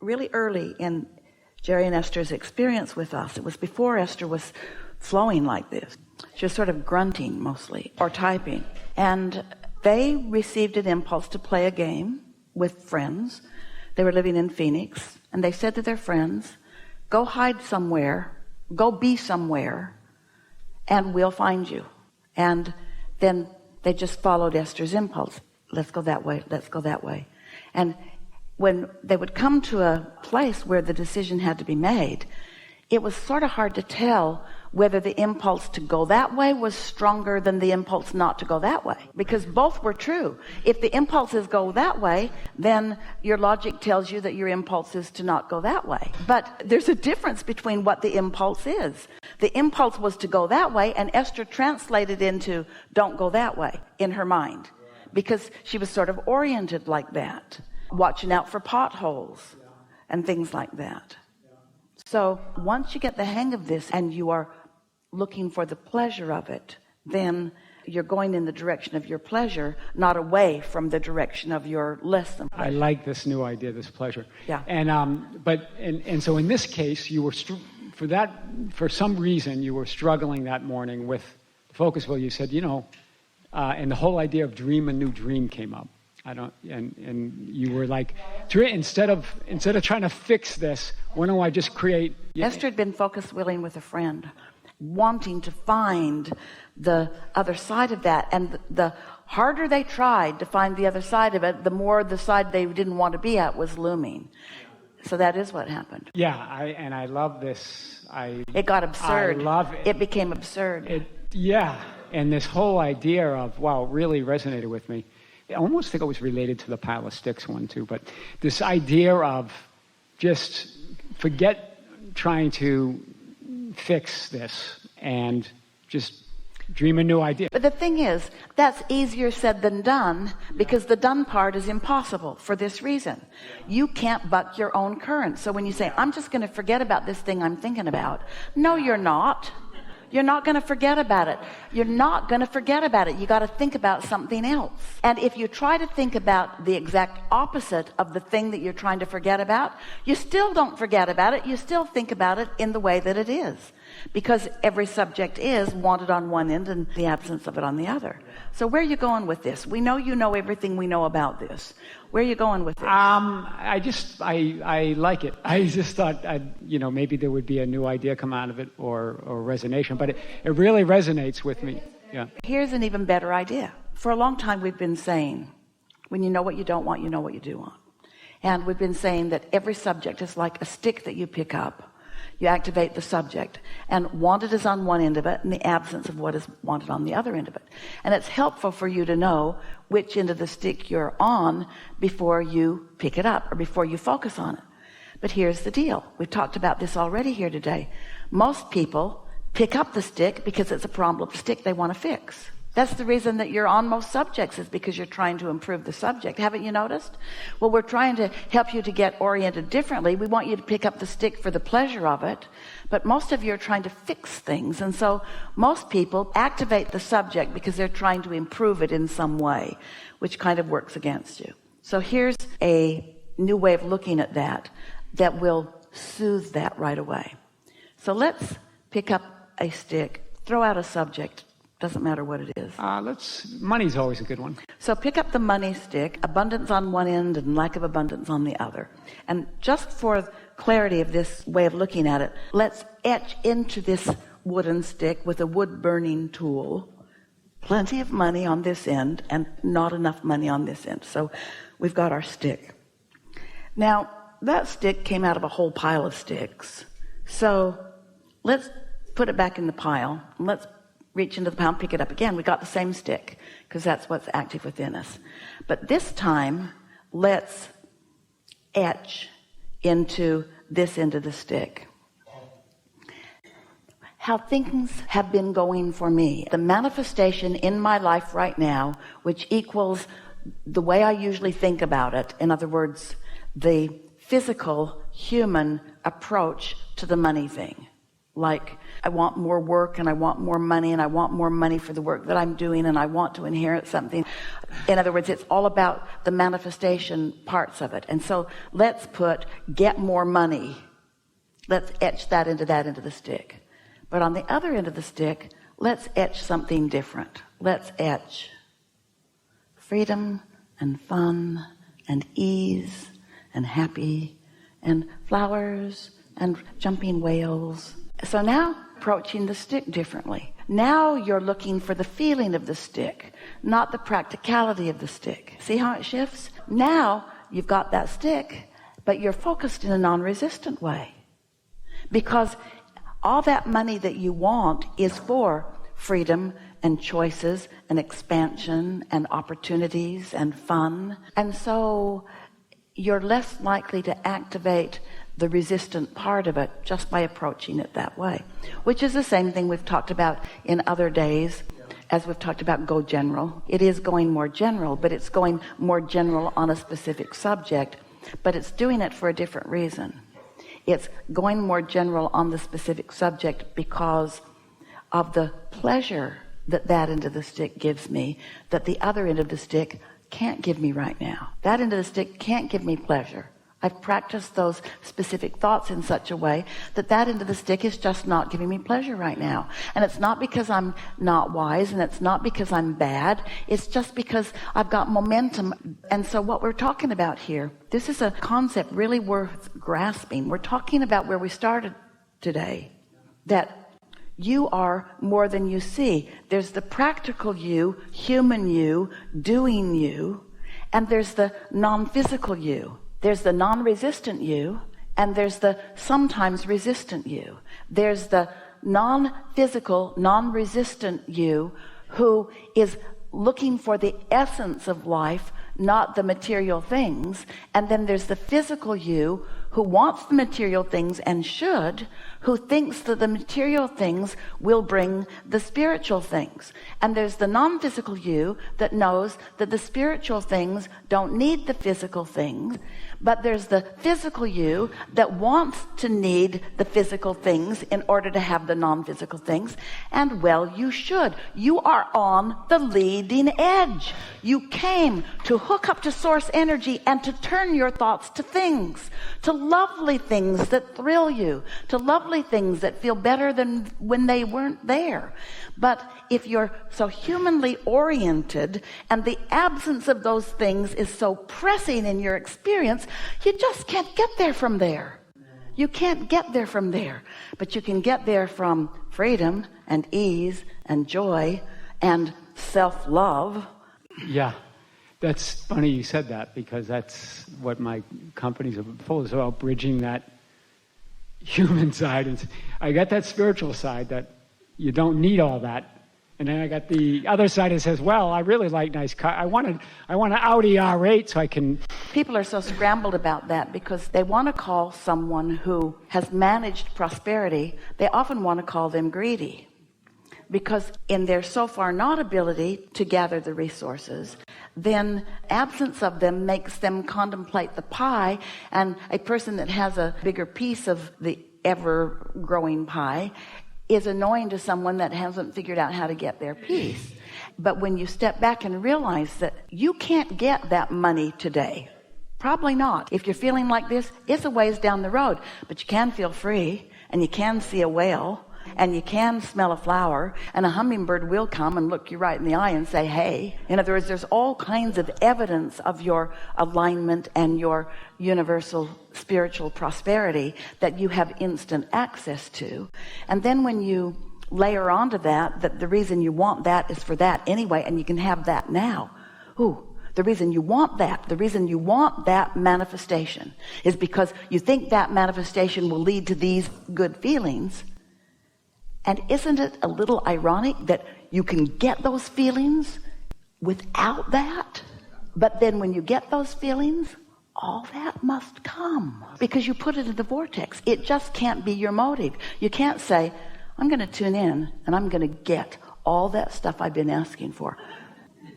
really early in Jerry and Esther's experience with us. It was before Esther was flowing like this. She was sort of grunting mostly, or typing. And they received an impulse to play a game with friends. They were living in Phoenix, and they said to their friends, go hide somewhere, go be somewhere, and we'll find you. And then they just followed Esther's impulse. Let's go that way, let's go that way. And when they would come to a place where the decision had to be made, it was sort of hard to tell whether the impulse to go that way was stronger than the impulse not to go that way, because both were true. If the impulse is go that way, then your logic tells you that your impulse is to not go that way. But there's a difference between what the impulse is. The impulse was to go that way, and Esther translated into don't go that way in her mind, because she was sort of oriented like that, watching out for potholes and things like that. So once you get the hang of this and you are looking for the pleasure of it, then you're going in the direction of your pleasure, not away from the direction of your less than pleasure. I like this new idea, this pleasure. Yeah. And so in this case, you were for some reason you were struggling that morning with Focusville. You said, and the whole idea of dream a new dream came up. And you were like, instead of trying to fix this, why don't I just create? Esther had been focus willing with a friend, wanting to find the other side of that. And the harder they tried to find the other side of it, the more the side they didn't want to be at was looming. So that is what happened. Yeah, I love this. It got absurd. I love it. It became absurd. And this whole idea of, really resonated with me. I almost think it was related to the pile of sticks one too, but this idea of just forget trying to fix this and just dream a new idea. But the thing is, that's easier said than done, because the done part is impossible for this reason. You can't buck your own current. So when you say, I'm just going to forget about this thing I'm thinking about, no, you're not. You're not going to forget about it. You're not going to forget about it. You got to think about something else. And if you try to think about the exact opposite of the thing that you're trying to forget about, you still don't forget about it. You still think about it in the way that it is. Because every subject is wanted on one end and the absence of it on the other. So where are you going with this? We know you know everything we know about this. Where are you going with this? I like it. I just thought, maybe there would be a new idea come out of it or resonation, but it really resonates with me. Yeah. Here's an even better idea. For a long time we've been saying, when you know what you don't want, you know what you do want. And we've been saying that every subject is like a stick that you pick up. You activate the subject, and wanted is on one end of it and the absence of what is wanted on the other end of it. And it's helpful for you to know which end of the stick you're on before you pick it up or before you focus on it. But here's the deal. We've talked about this already here today. Most people pick up the stick because it's a problem stick they want to fix. That's the reason that you're on most subjects, is because you're trying to improve the subject. Haven't you noticed? Well, we're trying to help you to get oriented differently. We want you to pick up the stick for the pleasure of it, but most of you are trying to fix things. And so most people activate the subject because they're trying to improve it in some way, which kind of works against you. So here's a new way of looking at that will soothe that right away. So let's pick up a stick, throw out a subject. Doesn't matter what it is. Money's always a good one. So pick up the money stick, abundance on one end and lack of abundance on the other. And just for clarity of this way of looking at it, let's etch into this wooden stick with a wood burning tool plenty of money on this end and not enough money on this end. So we've got our stick. Now, that stick came out of a whole pile of sticks. So let's put it back in the pile, and let's reach into the pile and pick it up again. We got the same stick, because that's what's active within us. But this time, let's etch into this end of the stick. How things have been going for me. The manifestation in my life right now, which equals the way I usually think about it. In other words, the physical, human approach to the money thing. like I want more work and I want more money and I want more money for the work that I'm doing and I want to inherit something. In other words, it's all about the manifestation parts of it. And so let's put get more money. Let's etch that into the stick. But on the other end of the stick, let's etch something different. Let's etch freedom and fun and ease and happy and flowers and jumping whales. So now approaching the stick differently. Now you're looking for the feeling of the stick, not the practicality of the stick. See how it shifts? Now you've got that stick, but you're focused in a non-resistant way. Because all that money that you want is for freedom and choices and expansion and opportunities and fun. And so you're less likely to activate the resistant part of it just by approaching it that way, which is the same thing we've talked about in other days as we've talked about go general. It is going more general, but it's going more general on a specific subject, but it's doing it for a different reason. It's going more general on the specific subject because of the pleasure that end of the stick gives me that the other end of the stick can't give me right now. That end of the stick can't give me pleasure. I've practiced those specific thoughts in such a way that end of the stick is just not giving me pleasure right now. And it's not because I'm not wise, and it's not because I'm bad. It's just because I've got momentum. And so what we're talking about here, this is a concept really worth grasping. We're talking about where we started today, that you are more than you see. There's the practical you, human you, doing you, and there's the non-physical you. There's the non-resistant you, and there's the sometimes resistant you. There's the non-physical, non-resistant you who is looking for the essence of life, not the material things. And then there's the physical you who wants the material things and should, who thinks that the material things will bring the spiritual things. And there's the non-physical you that knows that the spiritual things don't need the physical things. But there's the physical you that wants to need the physical things in order to have the non-physical things. And well, you should. You are on the leading edge. You came to hook up to source energy and to turn your thoughts to things, to lovely things that thrill you, to lovely things that feel better than when they weren't there. But if you're so humanly oriented and the absence of those things is so pressing in your experience, you just can't get there from there. You can't get there from there. But you can get there from freedom and ease and joy and self-love. Yeah, that's funny you said that, because that's what my companies are full of, about bridging that human side. And I got that spiritual side that you don't need all that. And then I got the other side that says, well, I really like nice car. I want an Audi R8 so I can... People are so scrambled about that because they want to call someone who has managed prosperity, they often want to call them greedy. Because in their so far not ability to gather the resources, then absence of them makes them contemplate the pie, and a person that has a bigger piece of the ever-growing pie is annoying to someone that hasn't figured out how to get their piece. But when you step back and realize that you can't get that money today, probably not. If you're feeling like this, it's a ways down the road, but you can feel free, and you can see a whale, and you can smell a flower, and a hummingbird will come and look you right in the eye and say, hey. In other words, there's all kinds of evidence of your alignment and your universal spiritual prosperity that you have instant access to. And then when you layer onto that the reason you want that is for that anyway, and you can have that now. The reason you want that manifestation is because you think that manifestation will lead to these good feelings. And isn't it a little ironic that you can get those feelings without that? But then when you get those feelings, all that must come because you put it in the vortex. It just can't be your motive. You can't say, I'm going to tune in and I'm going to get all that stuff I've been asking for.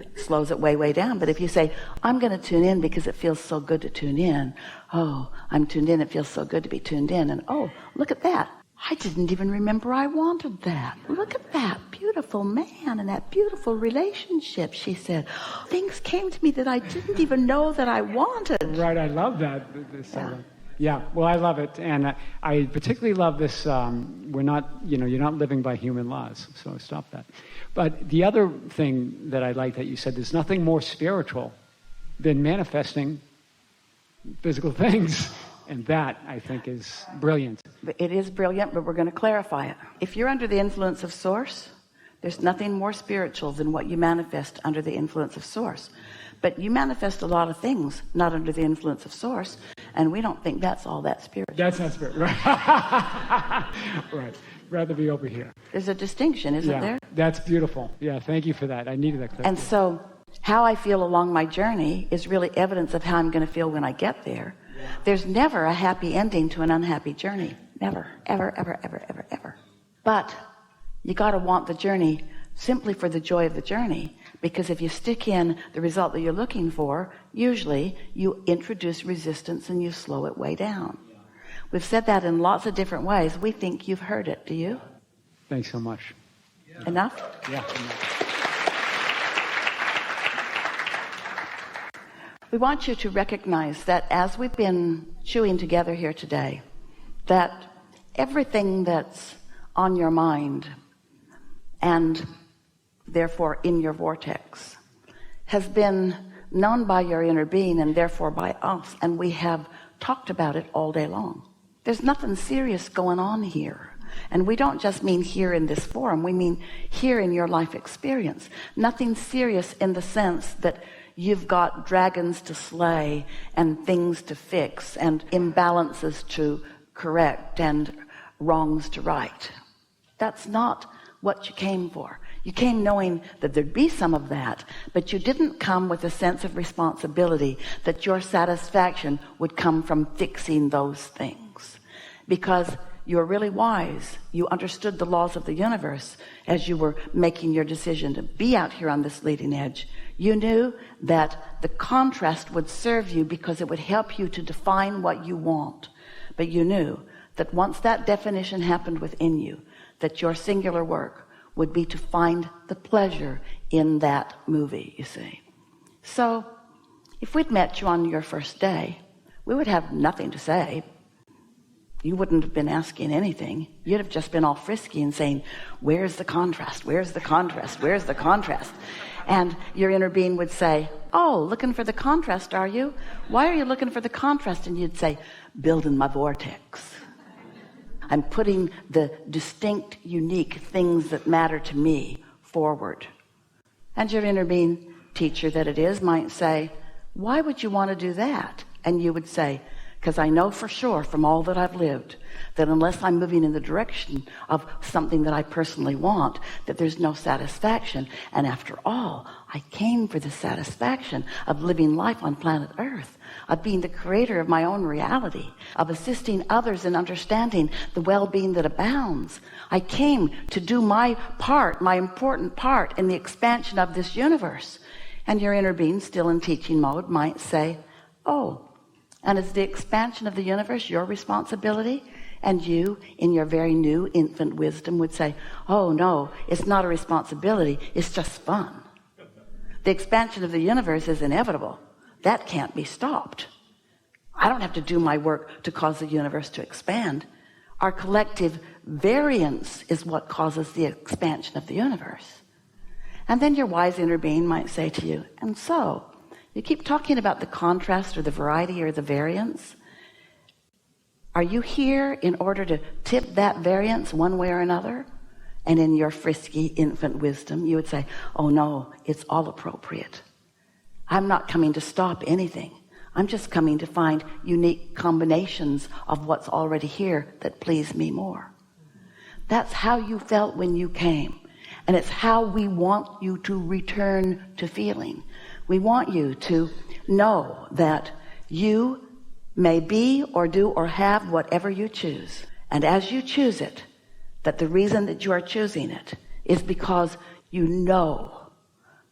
It slows it way, way down. But if you say, I'm going to tune in because it feels so good to tune in. Oh, I'm tuned in. It feels so good to be tuned in. And oh, look at that. I didn't even remember I wanted that. Look at that beautiful man and that beautiful relationship, she said. Things came to me that I didn't even know that I wanted. Right, I love that. Yeah, well, I love it. And I particularly love this, you're not living by human laws, so stop that. But the other thing that I like that you said, there's nothing more spiritual than manifesting physical things. And that, I think, is brilliant. It is brilliant, but we're going to clarify it. If you're under the influence of Source, there's nothing more spiritual than what you manifest under the influence of Source. But you manifest a lot of things not under the influence of Source, and we don't think that's all that spiritual. That's not spiritual, right? Right. Rather be over here. There's a distinction, isn't there? That's beautiful. Yeah, thank you for that. I needed that clarity. And so how I feel along my journey is really evidence of how I'm going to feel when I get there. There's never a happy ending to an unhappy journey. Never, ever, ever, ever, ever, ever. But you got to want the journey simply for the joy of the journey, because if you stick in the result that you're looking for, usually you introduce resistance and you slow it way down. We've said that in lots of different ways. We think you've heard it. Do you? Thanks so much. Enough? Yeah. Enough. We want you to recognize that as we've been chewing together here today, that everything that's on your mind and therefore in your vortex has been known by your inner being and therefore by us, and we have talked about it all day long. There's nothing serious going on here. And we don't just mean here in this forum, we mean here in your life experience. Nothing serious in the sense that you've got dragons to slay and things to fix and imbalances to correct and wrongs to right. That's not what you came for. You came knowing that there'd be some of that, but you didn't come with a sense of responsibility that your satisfaction would come from fixing those things. Because you're really wise. You understood the laws of the universe as you were making your decision to be out here on this leading edge. You knew that the contrast would serve you because it would help you to define what you want. But you knew that once that definition happened within you, that your singular work would be to find the pleasure in that movie, you see. So if we'd met you on your first day, we would have nothing to say. You wouldn't have been asking anything. You'd have just been all frisky and saying, where's the contrast? Where's the contrast? Where's the contrast? And your inner being would say, oh, looking for the contrast, are you? Why are you looking for the contrast? And you'd say, building my vortex. I'm putting the distinct, unique things that matter to me forward. And your inner being, teacher that it is, might say, why would you want to do that? And you would say, because I know for sure from all that I've lived that unless I'm moving in the direction of something that I personally want, that there's no satisfaction. And after all, I came for the satisfaction of living life on planet Earth, of being the creator of my own reality, of assisting others in understanding the well-being that abounds. I came to do my part, my important part in the expansion of this universe. And your inner being, still in teaching mode, might say, oh, and is the expansion of the universe your responsibility? And you, in your very new infant wisdom, would say, oh no, it's not a responsibility, it's just fun. The expansion of the universe is inevitable. That can't be stopped. I don't have to do my work to cause the universe to expand. Our collective variance is what causes the expansion of the universe. And then your wise inner being might say to you, and so, you keep talking about the contrast or the variety or the variance. Are you here in order to tip that variance one way or another? And in your frisky infant wisdom, you would say, oh no, it's all appropriate. I'm not coming to stop anything. I'm just coming to find unique combinations of what's already here that please me more. That's how you felt when you came. And it's how we want you to return to feeling. We want you to know that you may be or do or have whatever you choose. And as you choose it, that the reason that you are choosing it is because you know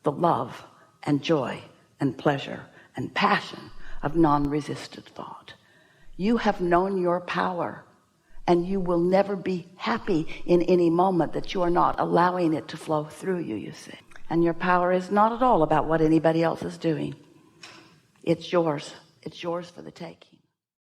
the love and joy and pleasure and passion of non-resisted thought. You have known your power And you will never be happy in any moment that you are not allowing it to flow through you, you see. And your power is not at all about what anybody else is doing. It's yours. It's yours for the taking.